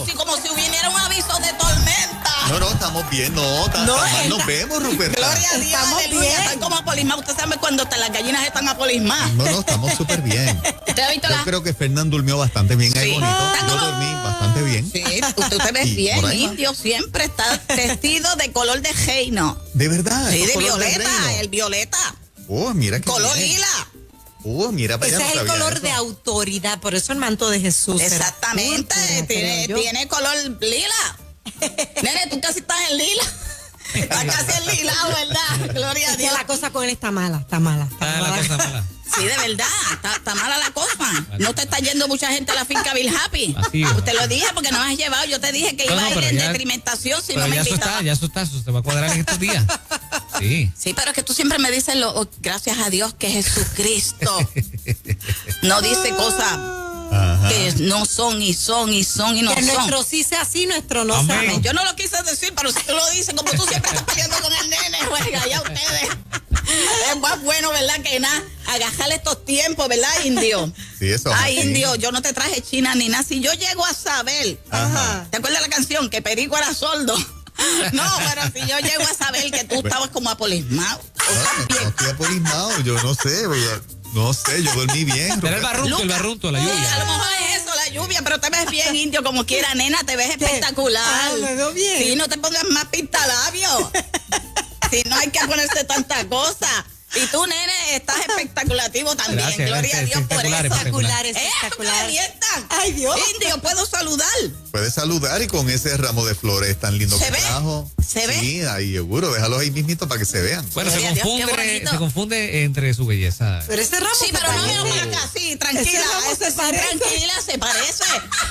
aviso. Sí, como si hubiera un aviso de tormenta. No, estamos bien, mal nos vemos, Ruperta. Gloria a Dios, Estamos aleluya. bien. Estoy como apolismado. Usted sabe cuando las gallinas están apolismadas. No, estamos súper bien. ¿Usted ha visto Yo creo que Fernán durmió bastante bien ahí, Sí. bonito. Está Yo como- dormí bastante bien. Sí, usted te ve Y bien, por ahí va. indio. Siempre está vestido de color de reino. De verdad. Sí, esos de colores violeta, reino. el violeta. Oh, mira qué Color bien. lila. Oh, mira para Ese allá. es no el sabía color eso. de autoridad, por eso el manto de Jesús. era Exactamente. púrpura, creo yo. Tiene color lila. Nene, tú casi estás en lila. Estás casi en lila, ¿verdad? Gloria a Es que Dios. la cosa con él está mala, está mala. Está Ah, la mala. cosa mala. Sí, de verdad, está mala la cosa. No te está yendo mucha gente a la finca Bill Happy. Así es. Te lo dije porque no me has llevado. Yo te dije que No, iba no, a ir pero en ya- detrimentación si Pero no me ya eso invitaba. eso se va a cuadrar en estos días. Sí. Sí, pero es que tú siempre me dices, gracias a Dios que Jesucristo no dice cosas Ajá. que no son y son y son y no Que son. nuestro sí sea así, nuestro no Amén. sabe. Yo no lo quise decir, pero si tú lo dices, como tú siempre estás peleando con el nene, juega, ya ustedes. Es más bueno, ¿verdad? Que nada, agajarle estos tiempos, ¿verdad, indio? Sí, eso. Ay, sí. indio, yo no te traje china ni nada. Si yo llego a saber, Ajá. ¿te acuerdas la canción? Que Perico era sordo. No, pero si yo llego a saber que tú estabas como apolismado. No estoy apolismado, yo no sé, no sé, yo dormí bien. Era el Ruperta. barrunto, la Sí, a lo lluvia. mejor es eso, la lluvia, pero te ves bien, indio, como quiera, nena, te ves espectacular. Ah, me veo bien. Sí, no te pongas más pintalabios. Si no hay que ponerse tanta cosa. Y tú, nene, estás espectaculativo también. Gracias, Gloria a Dios por eso. espectacular, Espectacular, espectacular. ¡Me alientan! Ay, Dios. Indio, ¿puedo saludar? Puedes saludar y con ese ramo de flores tan lindo ¿Se que ve? trajo. ¿Se ve? Sí, ahí seguro, déjalos ahí mismito para que se vean. Bueno, Gloria a Dios, qué bonito. se confunde entre su belleza. Pero ese ramo Sí, se pero no parece. me lo acá, sí, tranquila. Ese ramo se parece. Tranquila, se parece.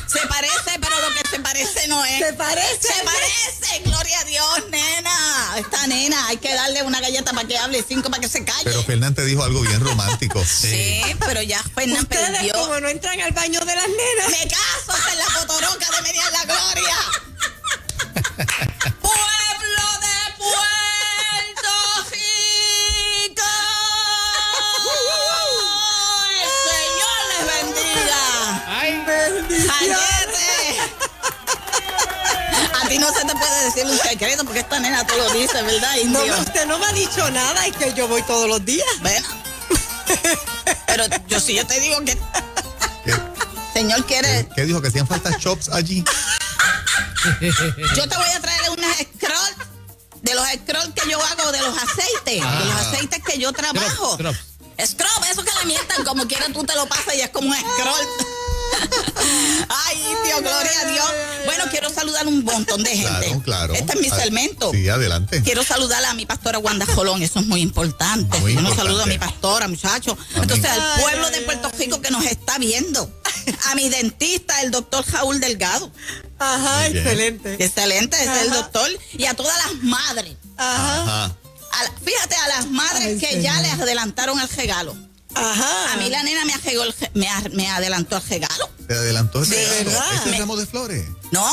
Se parece, pero lo que se parece no es. Se parece. Se parece, gloria a Dios, nena. Esta nena, hay que darle una galleta para que hable, 5 para que se calle. Pero Fernán te dijo algo bien romántico. Sí, pero ya Fernán Ustedes perdió. como no entran al baño de las nenas. Me caso en la fotoroca de Media la Gloria. Pueblo de Puerto Rico. El Señor les bendiga. ¡Ay! ¡Jayete! A ti no se te puede decir un secreto porque esta nena tú lo dices, ¿verdad, No, indio? usted no me ha dicho nada, es que yo voy todos los días. Bueno. Pero yo te digo que ¿Qué, Señor quiere. qué dijo? ¿Que hacían falta chops allí? Yo te voy a traer unas scrolls de los scrolls que yo hago, de los aceites, de los aceites que yo trabajo. Drops. Scrub, eso que le mientan, como quiera tú te lo pasas y es como un scroll. Ay, Dios, gloria a Dios. Bueno, quiero saludar un montón de gente. Claro, claro. Este es mi segmento. Sí, adelante. Quiero saludar a mi pastora Wanda Jolón, eso es muy importante. Muy Yo no importante. saludo a mi pastora, muchachos. Amén. Entonces, al pueblo de Puerto Rico que nos está viendo. A mi dentista, el doctor Raúl Delgado. Ajá, Muy bien. excelente. Excelente, ese es el Ajá. doctor. Y a todas las madres. Ajá. Ajá. Fíjate, a las madres Ay, que señor. ya les adelantaron el regalo. Ajá. A mí la nena me adelantó el regalo. Te adelantó ese De regalo, verdad. ese ramo de flores. No,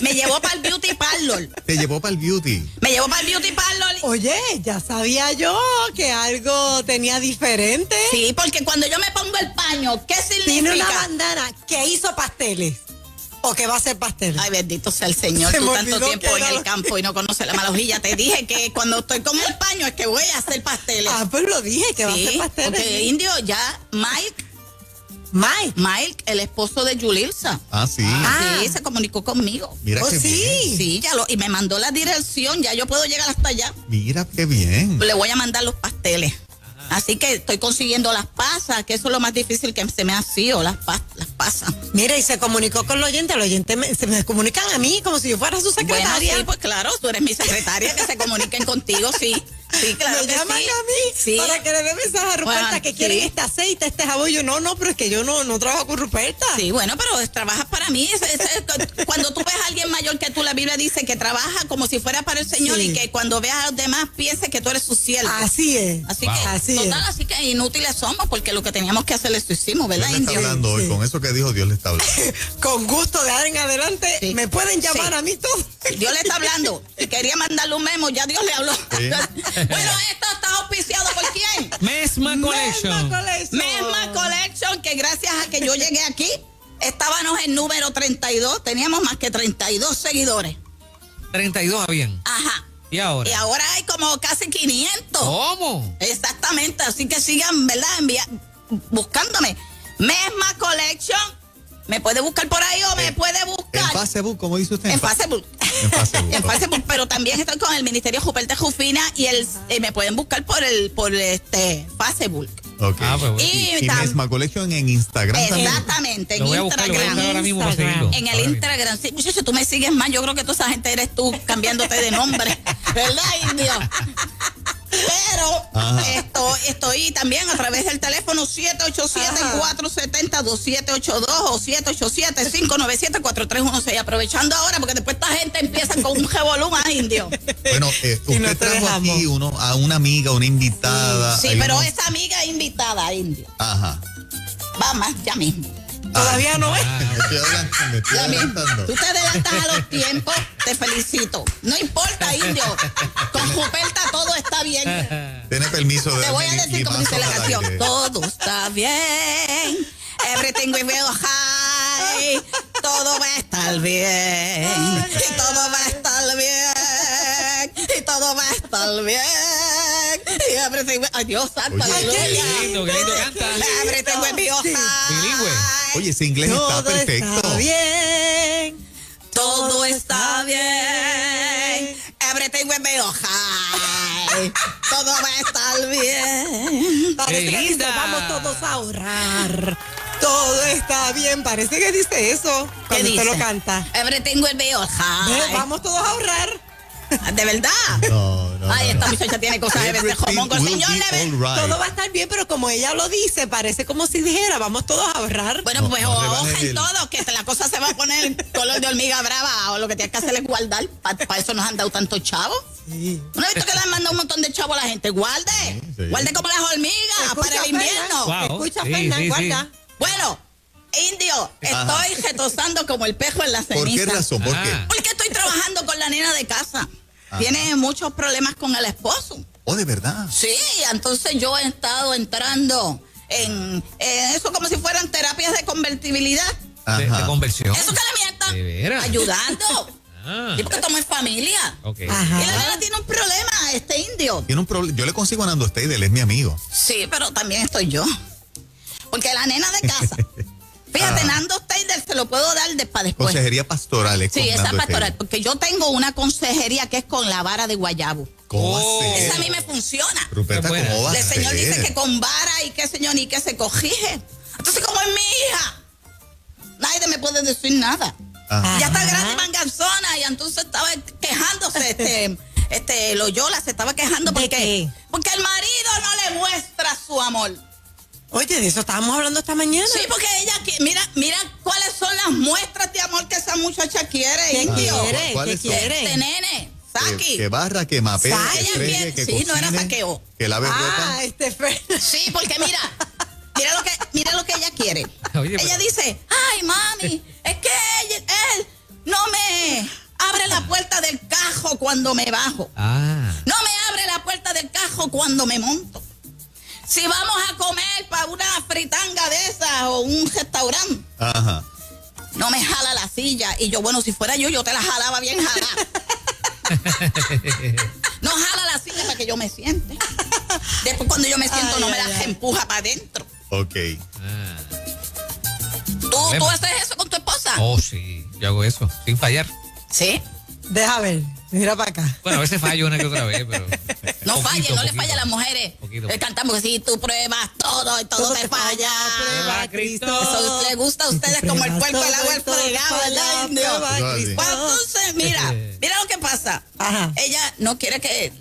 me llevó para el beauty parlor. Te llevó para el beauty. Me llevó para el beauty parlor. Oye, ya sabía yo que algo tenía diferente. Sí, porque cuando yo me pongo el paño, ¿qué Tiene una significa? bandana que hizo pasteles. O que va a hacer pasteles. Ay, bendito sea el Señor. Se Tú me tanto olvidó tiempo que en era el lo- campo y no conoces la mala hojilla. Te dije que cuando estoy con el paño es que voy a hacer pasteles. Ah, pues lo dije, que va a hacer Sí, pasteles. porque indio ya, Mike, el esposo de Yulilsa. Ah, sí. Sí, se comunicó conmigo. Mira Oh, qué sí. bien. Sí, y me mandó la dirección, ya yo puedo llegar hasta allá. Mira qué bien. Le voy a mandar los pasteles. Así que estoy consiguiendo las pasas, que eso es lo más difícil que se me ha sido, las pasas. Mira, y se comunicó con el oyente se me comunican a mí como si yo fuera su Bueno, secretaria. sí, pues claro, tú eres mi secretaria, que se comuniquen contigo, sí. Sí, claro me que llaman sí. a mí Sí. para que le dé mensaje a Ruperta Bueno, que quieren sí. este aceite, este jabón. Yo no, pero es que yo no trabajo con Ruperta. Sí, bueno, pero trabajas para mí. Cuando tú ves a alguien mayor que tú, la Biblia dice que trabaja como si fuera para el Señor Sí. y que cuando veas a los demás piense que tú eres su siervo. Así es. Así Wow. que, Así total, es. así que inútiles somos porque lo que teníamos que hacer eso hicimos, ¿verdad, Dios le está indio? hablando hoy. Sí. Con eso que dijo, Dios le está hablando. Con gusto de ahora en adelante, Sí. me pueden llamar Sí. a mí todos. Dios le está hablando. Si quería mandarle un memo, ya Dios le habló. Sí. Bueno, esto está auspiciado por quién? Mesma Collection. Mesma Collection. Mesma Collection, que gracias a que yo llegué aquí, estábamos en número 32, teníamos más que 32 seguidores. 32 habían. Ajá. ¿Y ahora? Y ahora hay como casi 500. ¿Cómo? Exactamente, así que sigan, ¿verdad? Buscándome. Mesma Collection. Me puede buscar por ahí o me puede buscar. En Facebook, ¿cómo dice usted? En Facebook. En Facebook. En Facebook, pero también estoy con el Ministerio Ruperto Jufina y me pueden buscar por Facebook. Ok. Ah, pues bueno. Y Mesma Collection en Instagram también. Exactamente, en Lo voy a buscar Instagram. ahora mismo para seguirlo. En el Ahora mismo. Instagram. Sí, muchachos, tú me sigues más. Yo creo que toda esa gente eres tú cambiándote de nombre. ¿Verdad, indio? Pero estoy también a través del teléfono 787-470-2782 o 787-597-4316. Aprovechando ahora, porque después esta gente empieza con un revolú más, indio. Bueno, Y no usted te trajo dejamos. aquí a una amiga, una invitada. Sí, Hay pero unos- esa amiga invitada, indio. Ajá. Va más, ya mismo. Todavía no es. Me estoy adelantando, me estoy Ya mismo. adelantando. Tú te adelantas a los tiempos, te felicito. No importa, indio. Con Ruperta todo está bien. Tiene permiso de Te voy a darme decir como dice la limazo al canción. aire. Todo está bien. Everything will be high. Todo va a estar bien. Y todo va a estar bien. Y todo va a estar bien. Y everything will... Ay, Dios santo, Oye, aleluya. Qué lindo canta. Everything will be Bilingüe. high. Oye, ese inglés está Todo perfecto. está bien. Todo está bien. Everything will be high. Todo va a estar bien. Parece que dice, linda. vamos todos a ahorrar. Todo está bien. Parece que dice eso cuando usted lo canta. Everything will be high. Vamos todos a ahorrar. ¿De verdad? No, no. Ay, no, esta no. muchacha tiene cosas de Everything jomongo. will Señor, be le ve. all right. Todo va a estar bien, pero como ella lo dice, parece como si dijera, vamos todos a ahorrar. Bueno, No, pues no rebajes ojen el- todos, que la cosa se va a poner color de hormiga brava, o lo que tienes que hacer es guardar. Para eso nos han dado tantos chavos. Sí. ¿No has visto que le han mandado un montón de chavos a la gente? Guarde. sí. Guarde como las hormigas para el invierno. Wow. Escucha, Sí, Fernan, sí, guarda. Bueno, indio, estoy retosando como el pejo en la ceniza. ¿Por qué razón? ¿Por qué? Ah. Porque estoy trabajando con la nena de casa. Tiene muchos problemas con el esposo. Oh, de verdad. Sí, entonces yo he estado entrando en eso como si fueran terapias de convertibilidad. De Ajá. conversión. Eso que le mientan. ¿De veras? Ayudando. Ah. Sí, porque estamos en familia. Ok. Ajá. Y la nena tiene un problema, indio. Tiene un problema. Yo le consigo a Nando Steidel, él es mi amigo. Sí, pero también estoy yo. Porque la nena de casa. Fíjate, Ah. Nando Steidel se lo puedo dar para después. Consejería pastoral. es Sí, con esa Nando pastoral. Steidel. Porque yo tengo una consejería que es con la vara de guayabo. ¿Cómo Oh. hacer? Esa a mí me funciona. Ruperta, Qué buena. ¿cómo va a El Señor ser? dice que con vara y qué señor ni que se corrige. Entonces, como es mi hija, nadie me puede decir nada. Ajá. Ya está grande y manganzona y entonces estaba quejándose, Loyola se estaba quejando ¿De porque qué? el marido no le muestra su amor. Oye, de eso estábamos hablando esta mañana. Sí, porque ella, mira cuáles son las muestras de amor que esa muchacha quiere, ¿Qué indio. quiere? ¿Cuáles ¿Qué son? quiere? Este nene, Saki. Que barra, que mapee, Sa- que ella fregue, quiere- que sí, cocine, no era saqueo. que lave ropa. Sí, porque mira lo que ella quiere. Oye, Ella pero- dice, ay, mami, es que él no me abre la puerta del carro cuando me bajo. Ah. No me abre la puerta del carro cuando me monto. Si vamos a comer para una fritanga de esas o un restaurante, Ajá. no me jala la silla. Y yo, bueno, si fuera yo te la jalaba bien jalada. No jala la silla para que yo me siente. Después cuando yo me siento no me la empuja para adentro. Ok. Ah. ¿Tú haces eso con tu esposa? Oh, sí. Yo hago eso. Sin fallar. Sí. Deja ver, mira para acá. Bueno, a veces fallo una que otra vez, pero. No Poquito, falle, no le poquito. falla a las mujeres. Poquito. Cantamos que si tú pruebas todo y todo te falla. Prueba a Cristo. Eso le gusta a ustedes como el cuerpo, el agua, el fregado, ¿verdad, indio? Prueba a Eso así. Cristo. Pues entonces, mira lo que pasa. Ajá. Ella no quiere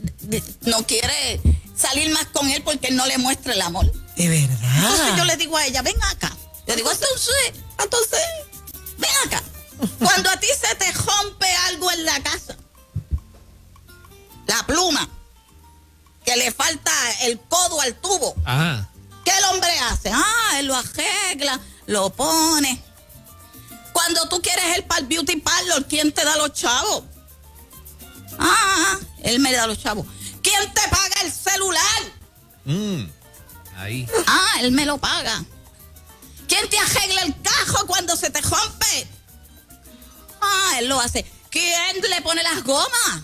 salir más con él porque él no le muestra el amor. De verdad. Entonces yo le digo a ella, ven acá. Yo digo, entonces, ven acá. Cuando a ti se te rompe algo en la casa, la pluma, que le falta el codo al tubo, Ajá. ¿qué el hombre hace? Él lo arregla, lo pone. Cuando tú quieres ir para el beauty parlor, ¿quién te da los chavos? Él me da los chavos. ¿Quién te paga el celular? Ahí. Él me lo paga. ¿Quién te arregla el carro? cajo cuando se te rompe? Él lo hace. ¿Quién le pone las gomas?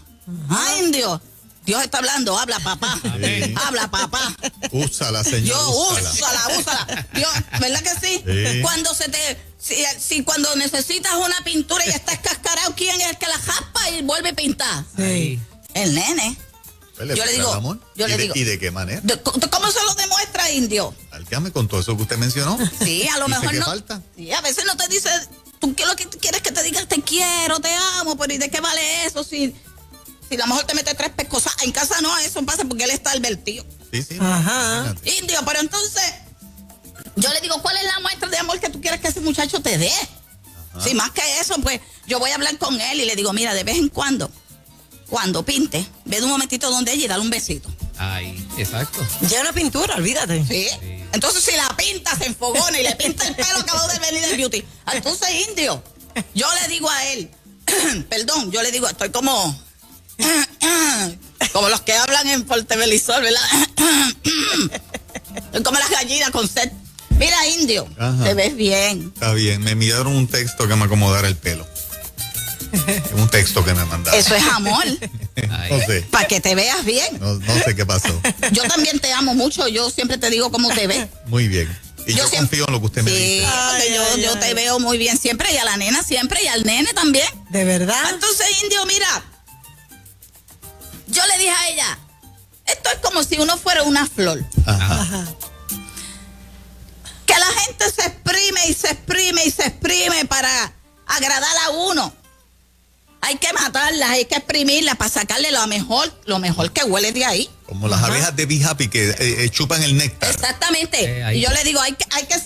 Ay, indio. Dios está hablando, habla papá. Sí. Habla papá. Úsala, señor. Yo, úsala. úsala. Dios, ¿verdad que sí? Sí. Cuando si cuando necesitas una pintura y estás cascarado, ¿quién es el que la jaspa y vuelve a pintar? Sí. El nene. Pues Yo le digo, amor. yo le digo. ¿Y de qué manera? ¿Cómo se lo demuestra, indio? Álgame con todo eso que usted mencionó. Sí, a lo Dice mejor que no. falta. Sí, a veces no te dice, tú qué lo que quieres que te diga, te quiero, te amo, pero ¿y de qué vale eso? Si a lo mejor te mete 3 pescosas. En casa no, eso pasa porque él está advertido. Sí, sí. Ajá. Imagínate. Indio, pero entonces, yo le digo, ¿cuál es la muestra de amor que tú quieres que ese muchacho te dé? Si más que eso, pues yo voy a hablar con él y le digo, mira, de vez en cuando pinte, ve de un momentito donde ella y dale un besito. Ay, exacto. Ya una pintura, olvídate. ¿Sí? Entonces, si la pinta, se enfogona y le pinta el pelo, acabó de venir del beauty. Entonces, indio, yo le digo a él, perdón, yo le digo, estoy como los que hablan por televisor, ¿verdad? Estoy como las gallinas con sed. Mira, indio, Ajá. te ves bien. Está bien. Me enviaron un texto que me acomodara el pelo. Es un texto que me mandaron. Eso es amor, Ay. No sé. para que te veas bien. No sé qué pasó. Yo también te amo mucho, yo siempre te digo cómo te ves. Muy bien. Y yo siempre- confío en lo que usted me Sí, dice. porque Ay, yo ay. te veo muy bien siempre, y a la nena siempre, y al nene también. ¿De verdad? Entonces, indio, mira, yo le dije a ella, esto es como si uno fuera una flor. Ajá. Ajá. Que la gente se exprime y se exprime y se exprime para agradar a uno. Hay que matarlas, hay que exprimirlas para sacarle lo mejor que huele de ahí. Como las abejas de Be Happy que chupan el néctar. Exactamente. ahí. Y yo le digo, hay que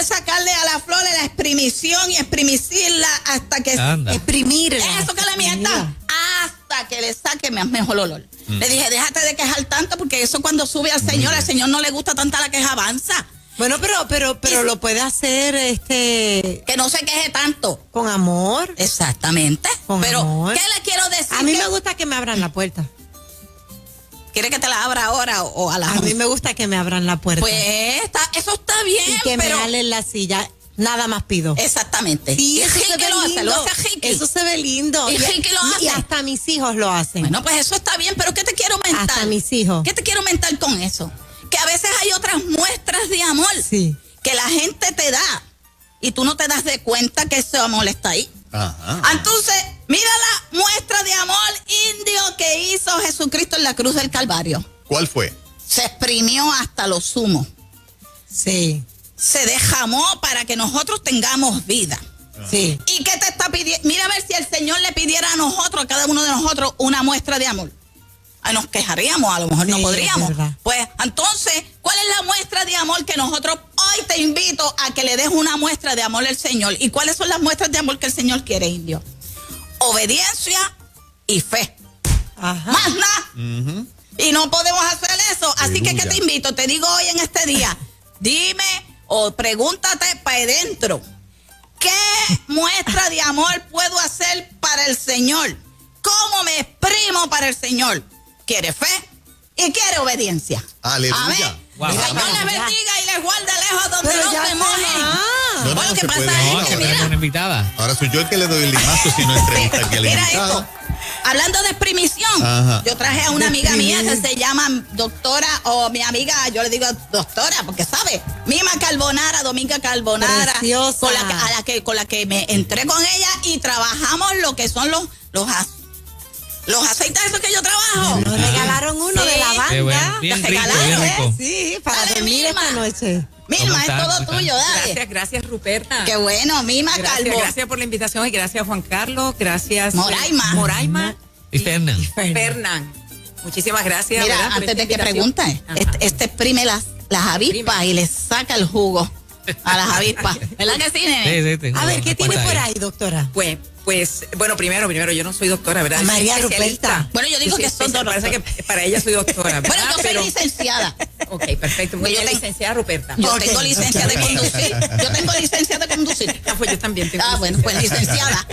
sacarle a la flor la exprimición y exprimicirla hasta que Anda. Exprimirla. eso que le mientan, hasta que le saque más mejor olor. Le dije, déjate de quejar tanto, porque eso cuando sube al Señor no le gusta tanta la queja avanza. Bueno, pero lo puede hacer Que no se queje tanto. con amor. Exactamente. Con Pero, amor. ¿qué le quiero decir? A mí Que- me gusta que me abran la puerta. ¿Quiere que te la abra ahora o a las A mí 11? me gusta que me abran la puerta. Pues eso está bien, y que pero... me jalen la silla. Nada más pido. Exactamente. Sí, y eso se Ricky ve lo hace, lindo. lo hace Ricky. Eso se ve lindo. Y Ricky lo Y hace. hasta mis hijos lo hacen. Bueno, pues eso está bien, pero ¿qué te quiero mentar? Hasta mis hijos. ¿Qué te quiero mentar con eso? Que a veces hay otras muestras de amor Sí. que la gente te da y tú no te das de cuenta que ese amor está ahí. Ajá. Entonces, mira la muestra de amor indio que hizo Jesucristo en la cruz del Calvario. ¿Cuál fue? Se exprimió hasta lo sumo. Sí. Se derramó para que nosotros tengamos vida. Sí. ¿Y qué te está pidiendo? Mira a ver si el Señor le pidiera a nosotros, a cada uno de nosotros, una muestra de amor. Ay, nos quejaríamos, a lo mejor no Sí, podríamos. es verdad. Pues entonces, ¿cuál es la muestra de amor que nosotros hoy te invito a que le des una muestra de amor al Señor? ¿Y cuáles son las muestras de amor que el Señor quiere, indio? Obediencia y fe. Ajá. Más nada. Ujú. Y no podemos hacer eso. Así que, ¿qué Aleluya. te invito? Te digo hoy en este día, dime o pregúntate para adentro, ¿qué muestra de amor puedo hacer para el Señor? ¿Cómo me exprimo para el Señor? ¿Quiere fe? Y quiere obediencia. Aleluya. Amén. Wow. El Señor Amén. les bendiga y les guarde lejos donde Pero no ya se se mojen. va. No, Bueno, no ¿qué se pasa puede. es No, que que mira, tenemos una invitada. Ahora soy yo el que le doy el limazo si no entrevista aquí a la mira invitada. esto. Hablando de exprimición, Ajá. yo traje a una De amiga mía que exprimir. se llama doctora, o mi amiga, yo le digo doctora, porque sabe, Mima Carbonara, Dominga Carbonara, Preciosa. con la que me entré con ella y trabajamos lo que son los aceites esos que yo trabajo. Nos regalaron uno Sí. de lavanda. Qué bueno. Bien Te rico, bien regalaron, rico. Sí, para Dale, dormir Vilma. esta noche. Milma, ¿Cómo es están? todo ¿Cómo están? tuyo, dale. Gracias, Ruperta. Qué bueno, Mima Gracias, Calvo. gracias por la invitación y gracias Juan Carlos, gracias Moraima. Moraima Y Fernan. Fernan. Muchísimas gracias. Mira, ¿verdad? por antes esta de que invitación. pregunten, Ajá. este exprime las avispas y les saca el jugo a las avispas. ¿Verdad que sí, nene? Sí, sí, tengo A ver, una ¿qué tiene cuenta por ahí. ahí, doctora? Pues, bueno, primero, yo no soy doctora, ¿verdad? Yo soy María especialista. Ruperta. Bueno, yo digo soy que son especialista, dos parece doctoras. que para ella soy doctora, ¿verdad? Bueno, yo soy Pero- licenciada. Ok, perfecto. Muy Yo bien, tengo- licenciada Ruperta. Yo Ok. tengo licencia de conducir. Yo tengo licencia de conducir. Ah, pues yo también tengo Bueno, pues licenciada.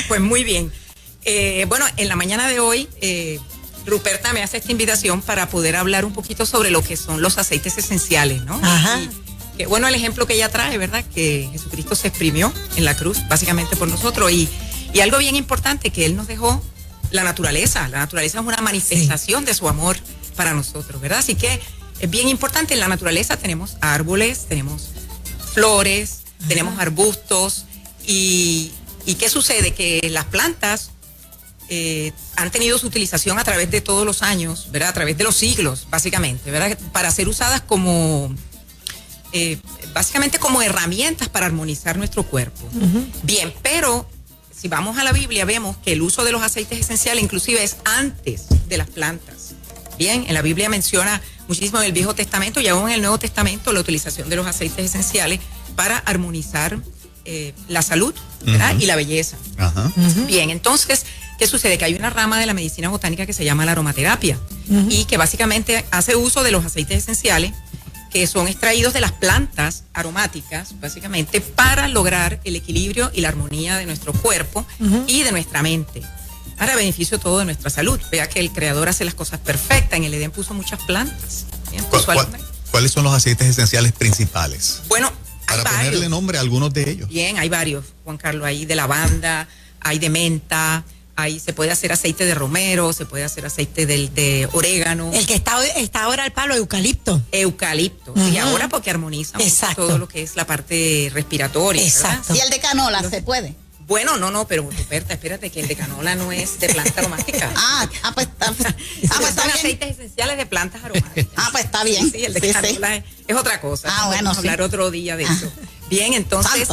Pues muy bien. Bueno, en la mañana de hoy, Ruperta me hace esta invitación para poder hablar un poquito sobre lo que son los aceites esenciales, ¿no? Ajá. que bueno el ejemplo que ella trae, ¿verdad? Que Jesucristo se exprimió en la cruz, básicamente por nosotros. Y algo bien importante, que Él nos dejó la naturaleza. La naturaleza es una manifestación de su amor para nosotros, ¿verdad? Así que es bien importante. En la naturaleza tenemos árboles, tenemos flores, tenemos arbustos. ¿Y qué sucede? Que las plantas han tenido su utilización a través de todos los años, ¿verdad? A través de los siglos, básicamente, ¿verdad? Para ser usadas como, básicamente como herramientas para armonizar nuestro cuerpo. Bien, pero si vamos a la Biblia vemos que el uso de los aceites esenciales inclusive es antes de las plantas. Bien, en la Biblia menciona muchísimo en el Viejo Testamento y aún en el Nuevo Testamento la utilización de los aceites esenciales para armonizar la salud, ¿verdad? Y la belleza. Bien, entonces, ¿qué sucede? Que hay una rama de la medicina botánica que se llama la aromaterapia y que básicamente hace uso de los aceites esenciales que son extraídos de las plantas aromáticas, básicamente, para lograr el equilibrio y la armonía de nuestro cuerpo y de nuestra mente, para beneficio todo de nuestra salud. Vea que el Creador hace las cosas perfectas. En el Edén puso muchas plantas. Bien, ¿Cuáles son los aceites esenciales principales? Bueno, para ponerle nombre a algunos de ellos. Bien, hay varios, Juan Carlos. Hay de lavanda, hay de menta, se puede hacer aceite de romero, se puede hacer aceite de orégano. El que está ahora al palo, eucalipto. Eucalipto. Y ahora porque armoniza todo lo que es la parte respiratoria. Exacto. ¿Y el de canola se puede? Bueno, no, pero Ruperta, espérate, que el de canola no es de planta aromática. Pues está son bien. aceites esenciales de plantas aromáticas. Pues está bien. Sí, el de canola es otra cosa. Bueno, vamos a hablar otro día de eso. Bien, entonces,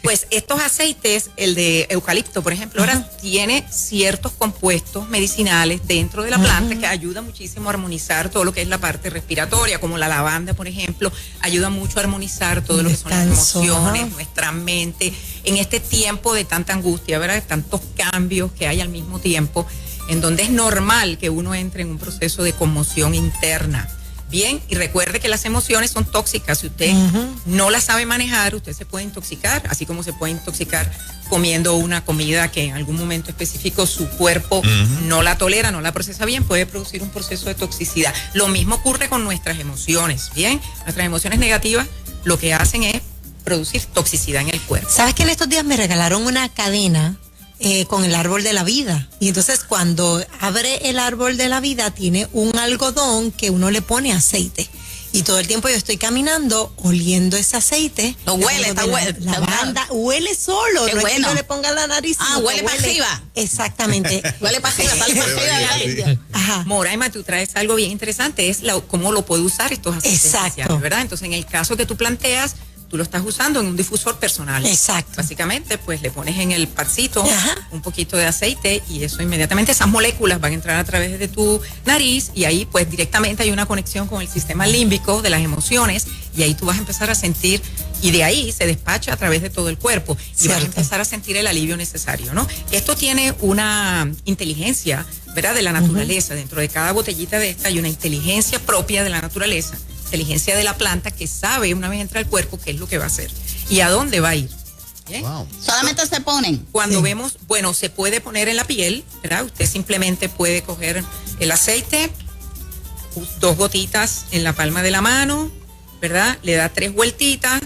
pues estos aceites, el de eucalipto, por ejemplo, ahora tiene ciertos compuestos medicinales dentro de la planta que ayuda muchísimo a armonizar todo lo que es la parte respiratoria, como la lavanda, por ejemplo, ayuda mucho a armonizar todo lo que son las emociones, nuestra mente, en este tiempo de tanta angustia, ¿verdad? De tantos cambios que hay al mismo tiempo, en donde es normal que uno entre en un proceso de conmoción interna. Bien, y recuerde que las emociones son tóxicas. Si usted no las sabe manejar, usted se puede intoxicar, así como se puede intoxicar comiendo una comida que en algún momento específico su cuerpo no la tolera, no la procesa bien, puede producir un proceso de toxicidad. Lo mismo ocurre con nuestras emociones, ¿bien? Nuestras emociones negativas lo que hacen es producir toxicidad en el cuerpo. ¿Sabes que en estos días me regalaron una cadena con el árbol de la vida? Y entonces cuando abre el árbol de la vida tiene un algodón que uno le pone aceite. Y todo el tiempo yo estoy caminando oliendo ese aceite. Lo huele, está huele. La banda huele solo. Qué no bueno. es que yo le ponga la nariz. Huele para arriba. Exactamente. Huele para arriba, sale para arriba. Ajá. Moraima, tú traes algo bien interesante, es cómo lo puede usar estos aceites esenciales, ¿verdad? Entonces, en el caso que tú planteas, tú lo estás usando en un difusor personal. Exacto. Básicamente, pues le pones en el padcito un poquito de aceite y eso inmediatamente, esas moléculas van a entrar a través de tu nariz y ahí pues directamente hay una conexión con el sistema límbico de las emociones y ahí tú vas a empezar a sentir y de ahí se despacha a través de todo el cuerpo y vas a empezar a sentir el alivio necesario, ¿no? Esto tiene una inteligencia, ¿verdad? De la naturaleza. Dentro de cada botellita de esta hay una inteligencia propia de la naturaleza, inteligencia de la planta que sabe una vez entra al cuerpo qué es lo que va a hacer y a dónde va a ir. ¿Bien? Wow. Solamente se ponen. Cuando vemos, bueno, se puede poner en la piel, ¿verdad? Usted simplemente puede coger el aceite, 2 gotitas en la palma de la mano, ¿verdad? Le da 3 vueltitas,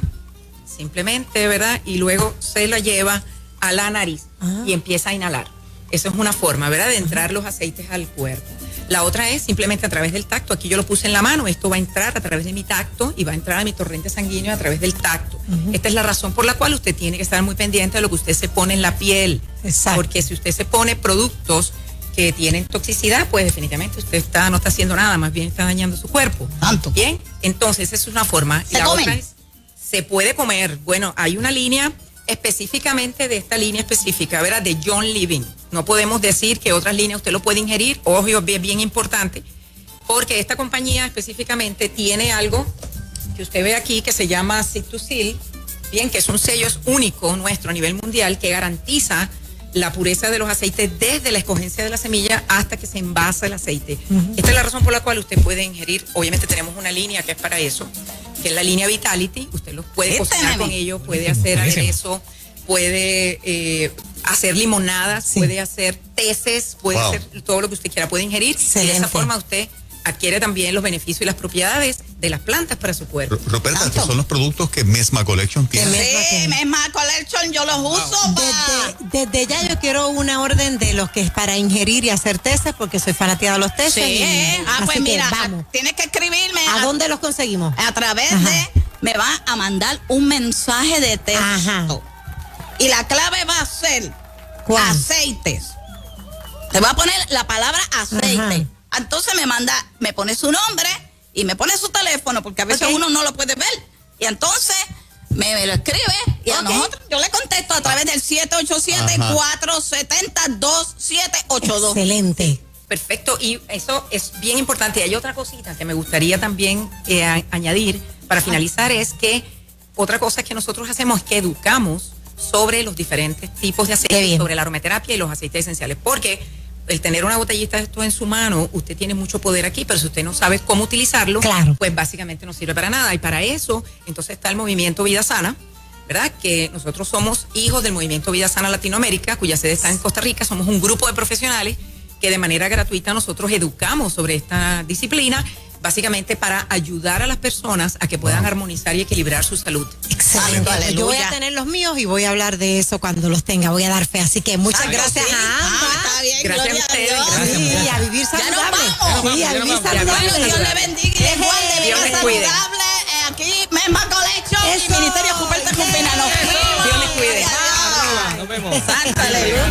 simplemente, ¿verdad? Y luego se la lleva a la nariz y empieza a inhalar. Eso es una forma, ¿verdad? De entrar los aceites al cuerpo. La otra es simplemente a través del tacto. Aquí yo lo puse en la mano, esto va a entrar a través de mi tacto y va a entrar a mi torrente sanguíneo a través del tacto. Esta es la razón por la cual usted tiene que estar muy pendiente de lo que usted se pone en la piel. Exacto. Porque si usted se pone productos que tienen toxicidad, pues definitivamente usted no está haciendo nada, más bien está dañando su cuerpo. Tanto. Bien, entonces esa es una forma. ¿Se la comen? otra es, se puede comer. Bueno, hay una línea específicamente de esta línea específica, ¿verdad? De John Living. No podemos decir que otras líneas usted lo puede ingerir, ojo, es bien importante, porque esta compañía específicamente tiene algo que usted ve aquí que se llama Citusil, bien, que es un sello único nuestro a nivel mundial que garantiza la pureza de los aceites desde la escogencia de la semilla hasta que se envasa el aceite. Esta es la razón por la cual usted puede ingerir, obviamente tenemos una línea que es para eso, que es la línea Vitality, usted los puede cocinar con ello, puede hacer aderezo, puede hacer limonadas, puede hacer teces, puede hacer todo lo que usted quiera, puede ingerir. Y de esa forma usted adquiere también los beneficios y las propiedades de las plantas para su cuerpo. Roberta, estos son los productos que Mesma Collection tiene. Sí, Mesma Collection, yo los uso Desde ya yo quiero una orden de los que es para ingerir y hacer tesis, porque soy fanática de los tesis. Sí, así pues que mira, vamos. tienes que escribirme. ¿A dónde los conseguimos? A través Ajá. de, me va a mandar un mensaje de texto. Ajá. Y la clave va a ser ¿Cuál? aceites. Te voy a poner la palabra aceite. Ajá. Entonces me pone su nombre y me pone su teléfono, porque a veces Ok. uno no lo puede ver. Y entonces me lo escribe y a Ok. nosotros yo le contesto a través del 787-470-2782. Excelente. Perfecto, y eso es bien importante. Hay otra cosita que me gustaría también añadir para finalizar, es que otra cosa que nosotros hacemos es que educamos sobre los diferentes tipos de Qué aceites, bien. sobre la aromaterapia y los aceites esenciales, porque el tener una botellita de esto en su mano, usted tiene mucho poder aquí, pero si usted no sabe cómo utilizarlo, Claro. pues básicamente no sirve para nada. Y para eso, entonces está el movimiento Vida Sana, ¿verdad? Que nosotros somos hijos del movimiento Vida Sana Latinoamérica, cuya sede está en Costa Rica. Somos un grupo de profesionales que de manera gratuita nosotros educamos sobre esta disciplina, básicamente para ayudar a las personas a que puedan armonizar y equilibrar su salud. Excelente. Aleluya. Yo voy a tener los míos y voy a hablar de eso cuando los tenga. Voy a dar fe. Así que muchas gracias Sí. a ambas. Está bien, Gracias gloria a ustedes, Dios. gracias. Sí, a vivir Ya nos saludable. vamos. Sí, a vivir Bueno, saludable. Dios le bendiga y le guarde, Dios viva les cuide. saludable. Aquí, Mesma Collection y Eso. Ministerio Cooper de Cupina. Nos Dios les cuide. Nos vemos. Santa aleluya.